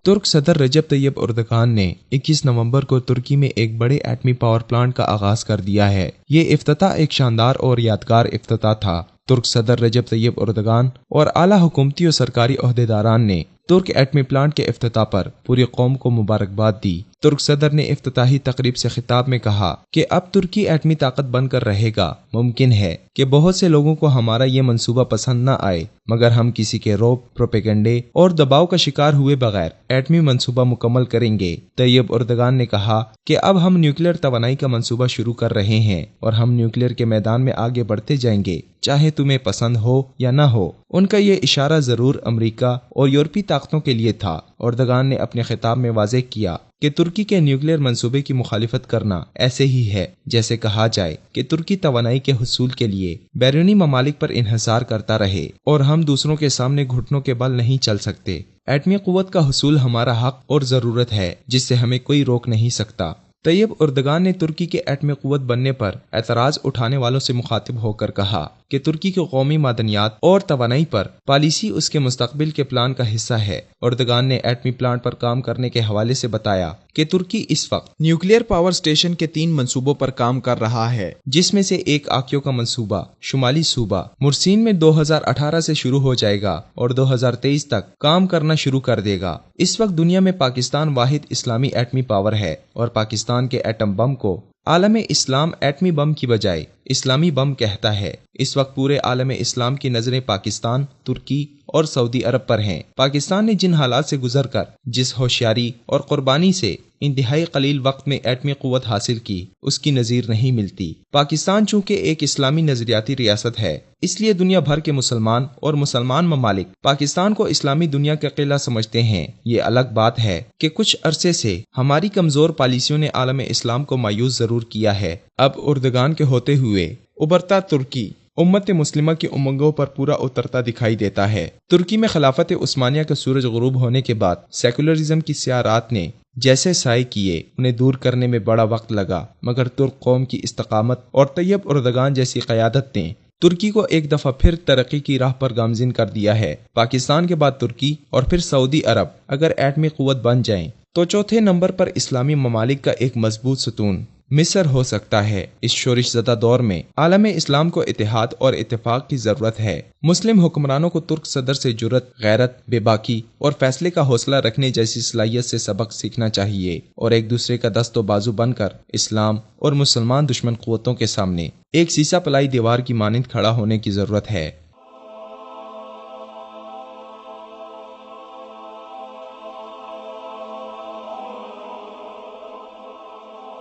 तुर्क सदर रजब Tayyip Erdogan ने 21 नवंबर को तुर्की में एक बड़े एटमी पावर प्लांट का आगाज कर दिया है। ये इफ्तिताह एक शानदार और यादगार इफ्तिताह था। तुर्क सदर रजब तैयब एर्दोगान और आला हुकूमती और सरकारी ओहदेदारान ने तुर्क एटमी प्लांट के इफ्तिताह पर पूरी कौम को मुबारकबाद दी। तुर्क सदर ने इफ्तिताही तकरीब से खिताब में कहा कि अब तुर्की एटमी ताकत बनकर रहेगा। मुमकिन है कि बहुत से लोगों को हमारा ये मंसूबा पसंद न आए, मगर हम किसी के रोब, प्रोपेगेंडे और दबाव का शिकार हुए बगैर एटमी मंसूबा मुकम्मल करेंगे। तैयब एर्दोगान ने कहा कि अब हम न्यूक्लियर तवानाई का मंसूबा शुरू कर रहे हैं और हम न्यूक्लियर के मैदान में आगे बढ़ते जाएंगे, चाहे तुम्हें पसंद हो या न हो। उनका ये इशारा जरूर अमेरिका और यूरोपीय ताकतों के लिए था। एर्दोगान ने अपने खिताब में वाज़ेह किया कि तुर्की के न्यूक्लियर मंसूबे की मुखालिफत करना ऐसे ही है जैसे कहा जाए कि तुर्की तवानाई के हुसूल के लिए बैरूनी ममालिक पर इन्हिसार करता रहे और हम दूसरों के सामने घुटनों के बल नहीं चल सकते। एटमी कुव्वत का हुसूल हमारा हक और जरूरत है जिससे हमें कोई रोक नहीं सकता। तैयब एर्दोगान ने तुर्की के एटमी कुव्वत बनने पर एतराज उठाने वालों से मुखातिब होकर कहा कि तुर्की की कौमी मादनियात और तवानाई पर पॉलिसी उसके मुस्तकबिल के प्लान का हिस्सा है। एर्दोगान ने एटमी प्लांट पर काम करने के हवाले से बताया कि तुर्की इस वक्त न्यूक्लियर पावर स्टेशन के 3 मंसूबों पर काम कर रहा है, जिसमें से एक आक्यो का मंसूबा शुमाली सूबा मुर्सीन में 2018 से शुरू हो जाएगा और 2023 तक काम करना शुरू कर देगा। इस वक्त दुनिया में पाकिस्तान वाहिद इस्लामी एटमी पावर है और पाकिस्तान के एटम बम को आलम इस्लाम एटमी बम की बजाय इस्लामी बम कहता है। इस वक्त पूरे आलम इस्लाम की नजरें पाकिस्तान, तुर्की और सऊदी अरब पर हैं। पाकिस्तान ने जिन हालात से गुजरकर जिस होशियारी और कुर्बानी से इंतहाई कलील वक्त में एटमी कुव्वत हासिल की, उसकी नजीर नहीं मिलती। पाकिस्तान चूंकि एक इस्लामी नजरियाती रियासत है, इसलिए दुनिया भर के मुसलमान और मुसलमान ममालिक पाकिस्तान को इस्लामी दुनिया का किला समझते हैं। ये अलग बात है कि कुछ अरसे से हमारी कमजोर पॉलिसियों ने आलम इस्लाम को मायूस जरूर किया है। अब एर्दोगान के होते हुए उभरता तुर्की उम्मत मुस्लिमा की उमंगों पर पूरा उतरता दिखाई देता है। तुर्की में खिलाफत उस्मानिया का सूरज गुरूब होने के बाद सेकुलरिज्म की स्याह रात ने जैसे साए किए, उन्हें दूर करने में बड़ा वक्त लगा, मगर तुर्क कौम की इस्तकामत और तैयब एर्दोगान जैसी क़यादत ने तुर्की को एक दफा फिर तरक्की की राह पर गामजिन कर दिया है। पाकिस्तान के बाद तुर्की और फिर सऊदी अरब अगर एटमी कुव्वत बन जाएं, तो चौथे नंबर पर इस्लामी ममालिक का एक मजबूत सतून मिस्र हो सकता है। इस शोरिश ज़दा दौर में आलम इस्लाम को इत्तेहाद और इत्तेफाक की जरूरत है। मुस्लिम हुक्मरानों को तुर्क सदर से जुर्रत, गैरत, बेबाकी और फैसले का हौसला रखने जैसी सलाहियत से सबक सीखना चाहिए और एक दूसरे का दस्तो बाजू बनकर इस्लाम और मुसलमान दुश्मन कुव्वतों के सामने एक सीसा पलाई दीवार की मानिंद खड़ा होने की जरूरत है।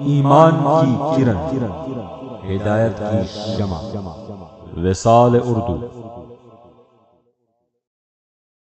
ईमान की किरण, हिदायत की शमा, विसाल उर्दू।